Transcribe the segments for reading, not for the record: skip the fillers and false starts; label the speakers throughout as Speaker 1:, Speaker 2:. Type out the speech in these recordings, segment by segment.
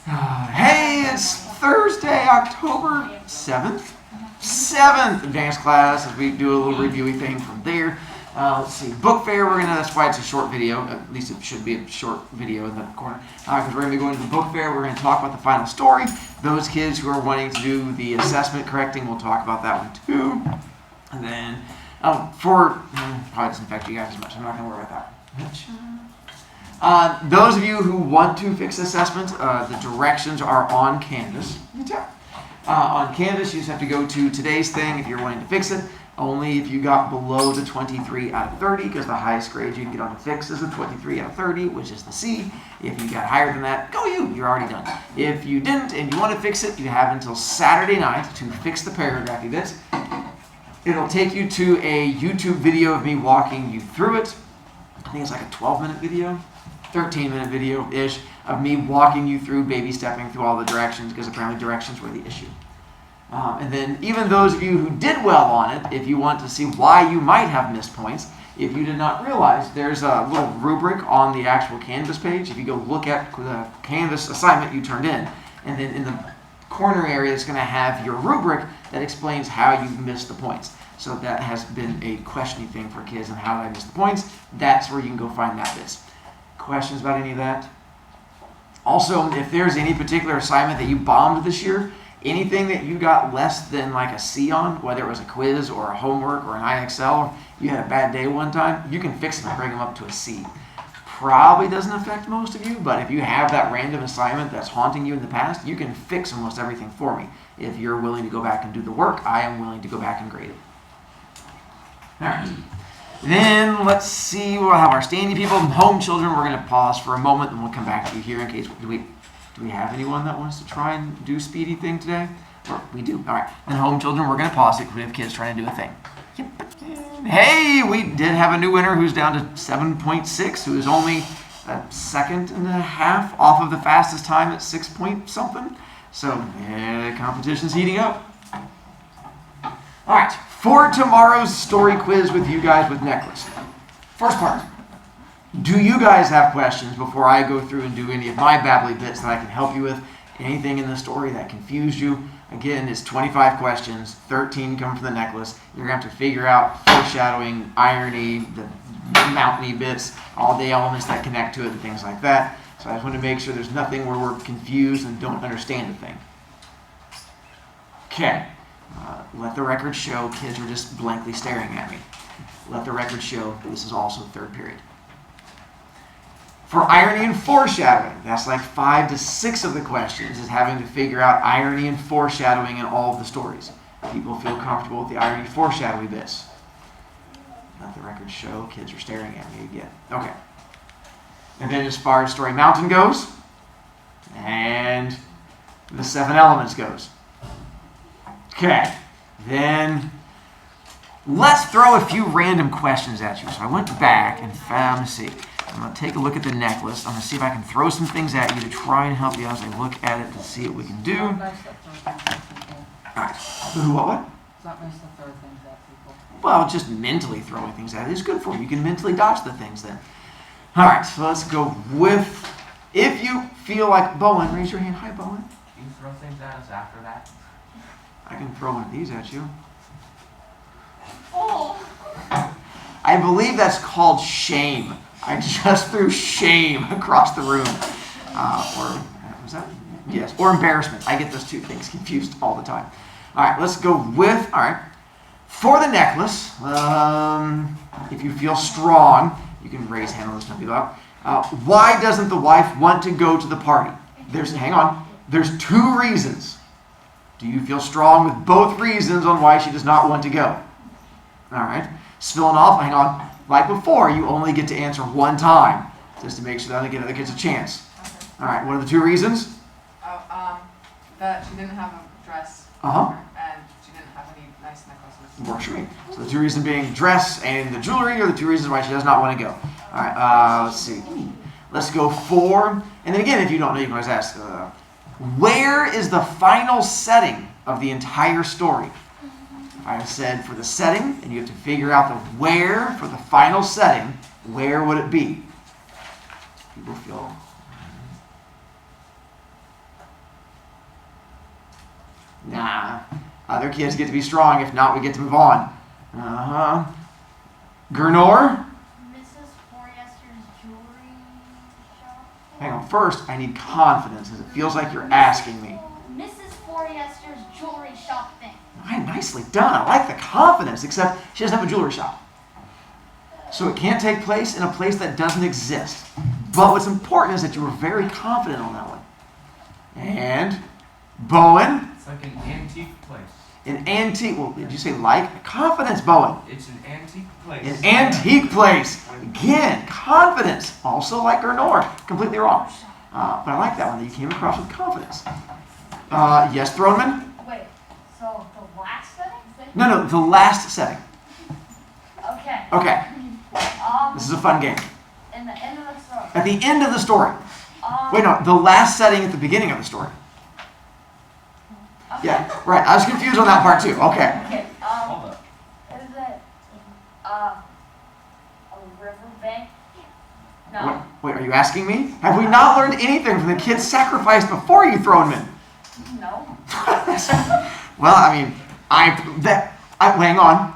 Speaker 1: Hey, it's Thursday, October 7th. 7th advanced class as we do a little reviewy thing from there. Let's see, book fair, that's why it's a short video, at least it should be a short video in the corner, because we're going to be going to the book fair. We're going to talk about the final story. Those kids who are wanting to do the assessment correcting, we'll talk about that one too. And then, probably doesn't affect you guys as much, I'm not going to worry about that. Those of you who want to fix assessment, the directions are on Canvas. On Canvas, you just have to go to today's thing if you're wanting to fix it. Only if you got below the 23 out of 30, because the highest grade you can get on the fix is a 23 out of 30, which is the C. If you got higher than that, go you. You're already done. If you didn't and you want to fix it, you have until Saturday night to fix the paragraphy bits. It'll take you to a YouTube video of me walking you through it. I think it's like a 12-minute video. 13-minute video-ish of me walking you through, baby stepping through all the directions, because apparently directions were the issue. And then even those of you who did well on it, if you want to see why you might have missed points, if you did not realize, there's a little rubric on the actual Canvas page. If you go look at the Canvas assignment you turned in, and then in the corner area it's going to have your rubric that explains how you missed the points. So that has been a questioning thing for kids on how did I miss the points. That's where you can go find that bit. Questions about any of that? Also, if there's any particular assignment that you bombed this year, anything that you got less than like a C on, whether it was a quiz or a homework or an IXL, or you had a bad day one time, you can fix them and bring them up to a C. Probably doesn't affect most of you, but if you have that random assignment that's haunting you in the past, you can fix almost everything for me. If you're willing to go back and do the work, I am willing to go back and grade it. All right. Then let's see, we'll have our standing people and home children. We're going to pause for a moment and we'll come back to you here in case, do we have anyone that wants to try and do speedy thing today? Or we do. All right. And home children, we're going to pause it because we have kids trying to do a thing. Hey, we did have a new winner who's down to 7.6, who is only a second and a half off of the fastest time at 6 point something. So competition's heating up. All right. For tomorrow's story quiz with you guys with Necklace. First part. Do you guys have questions before I go through and do any of my babbly bits that I can help you with? Anything in the story that confused you? Again, it's 25 questions, 13 come from the necklace. You're going to have to figure out foreshadowing, irony, the mountainy bits, all the elements that connect to it and things like that. So I just want to make sure there's nothing where we're confused and don't understand a thing. Okay. Let the record show kids are just blankly staring at me. Let the record show this is also third period. For irony and foreshadowing, that's like 5 to 6 of the questions is having to figure out irony and foreshadowing in all of the stories. People feel comfortable with the irony foreshadowing bits. Let the record show kids are staring at me again. Okay. And then as far as Story Mountain goes, and the 7 elements goes. Okay, then let's throw a few random questions at you. So I went back and found, let's see, I'm going to take a look at the necklace. I'm going to see if I can throw some things at you to try and help you as I look at it to see what we can do. All right, what?
Speaker 2: It's not nice to throw things at people.
Speaker 1: Well, just mentally throwing things at it is good for you. You can mentally dodge the things then. All right, so let's go with, if you feel like, Bowen, raise your hand. Hi, Bowen.
Speaker 3: Can you throw things at us after that?
Speaker 1: I can throw one of these at you.
Speaker 2: Oh!
Speaker 1: I believe that's called shame. I just threw shame across the room. Or, was that? Yes, or embarrassment. I get those two things confused all the time. All right, let's go with, all right. For the necklace, if you feel strong, you can raise hand on this to people out. Why doesn't the wife want to go to the party? Hang on, there's 2 reasons. Do you feel strong with both reasons on why she does not want to go? All right. Spilling off, hang on. Like before, you only get to answer one time, just to make sure that other kids a chance. All right. What are the 2 reasons?
Speaker 2: That she didn't have a dress. And she didn't have any nice necklaces.
Speaker 1: Works for me. So the 2 reasons being dress and the jewelry are the 2 reasons why she does not want to go. All right. Let's see. Let's go for, and then again, if you don't know, you can always ask, where is the final setting of the entire story? I said for the setting, and you have to figure out the where for the final setting. Where would it be? People feel Nah. Other kids get to be strong. If not, we get to move on. Gernor?
Speaker 4: Mrs. Forrester's jewelry shop.
Speaker 1: Hang on. First, I need confidence, as it feels like you're asking me.
Speaker 4: Mrs. Forrester's jewelry shop thing.
Speaker 1: Nicely done. I like the confidence, except she doesn't have a jewelry shop. So it can't take place in a place that doesn't exist. But what's important is that you were very confident on that one. And Bowen?
Speaker 3: It's like an antique place.
Speaker 1: An antique, well, did you say like? Confidence, Bowen.
Speaker 3: It's an antique place.
Speaker 1: An antique place. Again, confidence. Also like Gernor. Completely wrong. But I like that one, that you came across with confidence. Yes, Throneman?
Speaker 4: Wait, so the last setting?
Speaker 1: No, the last setting.
Speaker 4: Okay.
Speaker 1: Okay, this is a fun game.
Speaker 4: In the end of the story.
Speaker 1: At the end of the story. Wait, no, the last setting at the beginning of the story.
Speaker 4: Okay.
Speaker 1: Yeah, right. I was confused on that part too. Okay.
Speaker 4: Okay,
Speaker 3: Hold up.
Speaker 4: is it, a riverbank? No.
Speaker 1: Wait, are you asking me? Have we not learned anything from the kids sacrificed before you, Throneman?
Speaker 4: No.
Speaker 1: Well, I mean, hang on.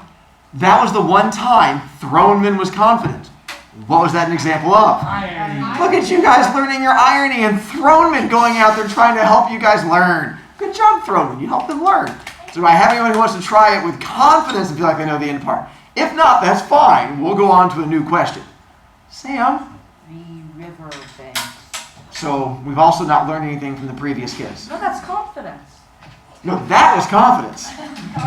Speaker 1: That was the one time Throneman was confident. What was that an example of? Look at you guys learning your irony and Throneman going out there trying to help you guys learn. Good job, Throneman. You helped them learn. So do I have anyone who wants to try it with confidence and feel like they know the end part? If not, that's fine. We'll go on to a new question. Sam?
Speaker 5: The river banks.
Speaker 1: So we've also not learned anything from the previous kids.
Speaker 5: No, that's confidence.
Speaker 1: No, that was confidence.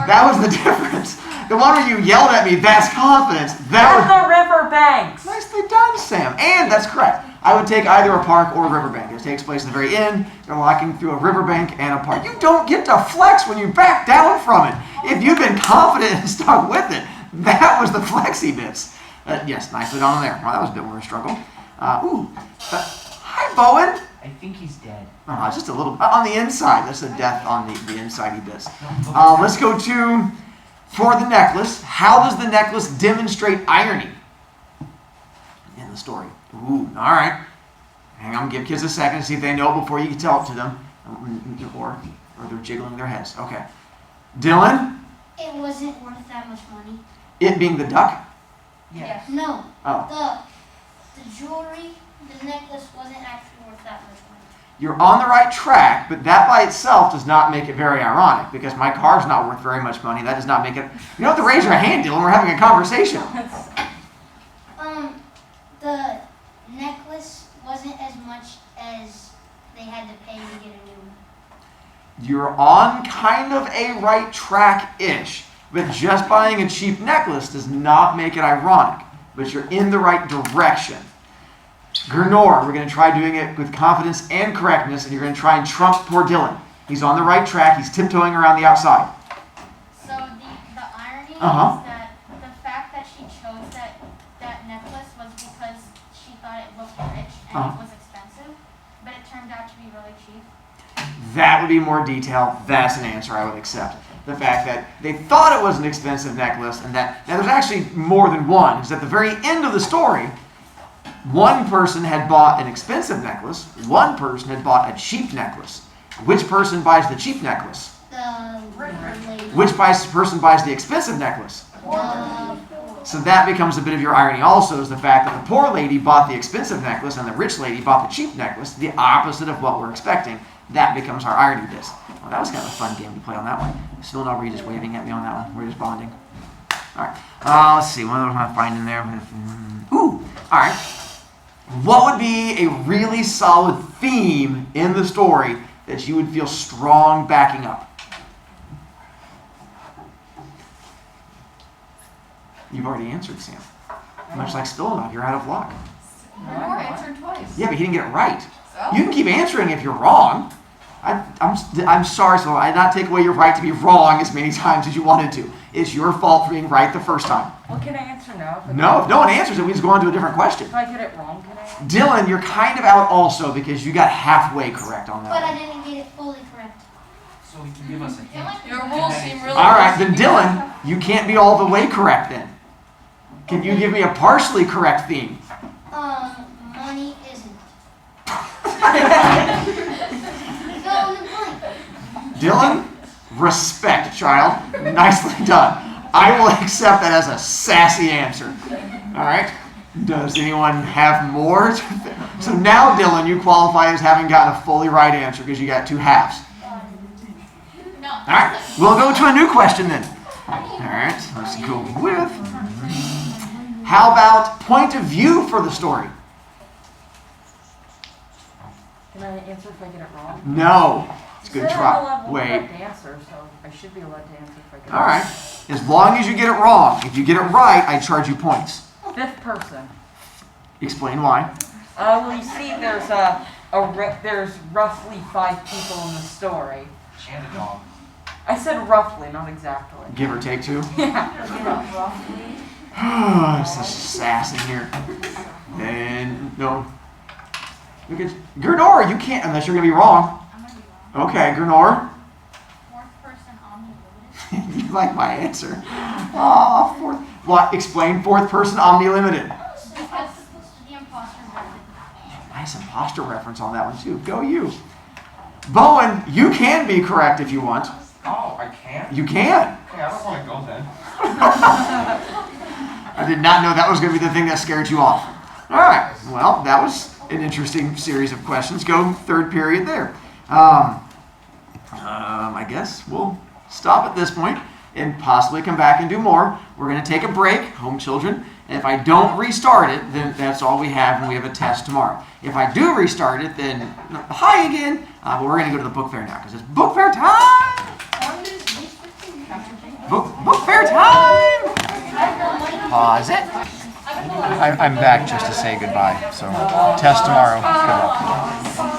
Speaker 1: That was the difference. The one where you yelled at me, that's confidence. That was
Speaker 5: the river banks.
Speaker 1: nicely done, Sam. And that's correct. I would take either a park or a riverbank. It takes place at the very end. You're walking through a riverbank and a park. You don't get to flex when you back down from it. If you've been confident and stuck with it, that was the flexy bits. Yes, nicely done there. Well, that was a bit more of a struggle. Hi, Bowen.
Speaker 3: I think he's dead.
Speaker 1: Just a little on the inside. That's a death on the inside bits. Let's go to for the necklace. How does the necklace demonstrate irony in the story? Ooh, all right. Hang on, give kids a second to see if they know before you can tell it to them, or they're jiggling their heads. Okay, Dylan.
Speaker 4: It wasn't worth that much money.
Speaker 1: It being the duck.
Speaker 5: Yes.
Speaker 4: No.
Speaker 1: Oh,
Speaker 4: The jewelry, the necklace wasn't actually worth that much money.
Speaker 1: you're on the right track, but that by itself does not make it very ironic because my car's not worth very much money. That does not make it. You don't have to raise your hand, Dylan. We're having a conversation.
Speaker 4: The necklace wasn't as much as they had to pay to get a new one.
Speaker 1: You're on kind of a right track-ish, but just buying a cheap necklace does not make it ironic, but you're in the right direction. Gernor, we're going to try doing it with confidence and correctness, and you're going to try and trump poor Dylan. He's on the right track. He's tiptoeing around the outside.
Speaker 4: So the irony
Speaker 1: Uh-huh.
Speaker 4: is that the fact that she chose that necklace was because she thought it looked rich and it was expensive, but it turned out to be really cheap.
Speaker 1: That would be more detail. That's an answer I would accept. The fact that they thought it was an expensive necklace, and that now there's actually more than one. Because at the very end of the story, one person had bought an expensive necklace, one person had bought a cheap necklace. Which person buys the cheap necklace?
Speaker 4: The river lady.
Speaker 1: Which person buys the expensive necklace?
Speaker 4: The
Speaker 1: So that becomes a bit of your irony also, is the fact that the poor lady bought the expensive necklace and the rich lady bought the cheap necklace, the opposite of what we're expecting. That becomes our irony bit. Well, that was kind of a fun game to play on that one. Still no Reed just waving at me on that one. We're just bonding. All right. Let's see. What am I finding there? Ooh. All right. What would be a really solid theme in the story that you would feel strong backing up? You've already answered, Sam. Much like Spillenov, you're out of luck.
Speaker 2: Gernor answered twice.
Speaker 1: Yeah, but he didn't get it right.
Speaker 2: So?
Speaker 1: You can keep answering if you're wrong. I'm sorry, so I did not take away your right to be wrong as many times as you wanted to. It's your fault for being right the first time.
Speaker 5: Well, can I answer now?
Speaker 1: No, if no one answers it, we just go on to a different question.
Speaker 5: If I get it wrong, can I answer?
Speaker 1: Dylan, you're kind of out also because you got halfway correct on that
Speaker 4: But I
Speaker 1: one.
Speaker 4: didn't get it fully correct.
Speaker 3: So you can give us a hint.
Speaker 2: Your rules seem really.
Speaker 1: All right, then Dylan, you can't be all the way correct then. Can you give me a partially correct theme?
Speaker 4: Money isn't. Fill in the blank.
Speaker 1: Dylan, Respect, child. Nicely done. I will accept that as a sassy answer. All right. Does anyone have more? So now, Dylan, you qualify as having gotten a fully right answer because you got 2 halves.
Speaker 4: No.
Speaker 1: All right. We'll go to a new question then. All right. Let's go with. How about point of view for the story?
Speaker 5: Can I answer if I get it wrong?
Speaker 1: No. It's a good
Speaker 5: You said I'm
Speaker 1: try.
Speaker 5: allowed to
Speaker 1: Wait.
Speaker 5: answer, so I should be allowed to answer if I get it
Speaker 1: All
Speaker 5: wrong.
Speaker 1: right. As long as you get it wrong. If you get it right, I charge you points.
Speaker 5: 5th person.
Speaker 1: Explain why.
Speaker 5: Well, you see, there's roughly 5 people in the story.
Speaker 3: And a dog.
Speaker 5: I said roughly, not exactly.
Speaker 1: Give or take 2.
Speaker 5: Yeah.
Speaker 1: Such sass in here. And no. Look at Gernor. You can't unless you're gonna be wrong.
Speaker 4: I'm gonna be wrong.
Speaker 1: Okay, Gernor.
Speaker 4: 4th person omni-limited.
Speaker 1: You like my answer. Oh, fourth. What? Explain 4th person omni-limited.
Speaker 4: Because the imposter method.
Speaker 1: Nice imposter reference on that one too. Go you. Bowen, you can be correct if you want.
Speaker 3: Oh, I can't?
Speaker 1: You can.
Speaker 3: Okay, I don't want to go then.
Speaker 1: I did not know that was going to be the thing that scared you off. All right. Well, that was an interesting series of questions. Go 3rd period there. I guess we'll stop at this point and possibly come back and do more. We're going to take a break, home children. And if I don't restart it, then that's all we have when we have a test tomorrow. If I do restart it, then hi again. But we're going to go to the book fair now because it's book fair time. Book fair time. Pause it.
Speaker 6: I'm back just to say goodbye. So, test tomorrow. Good luck.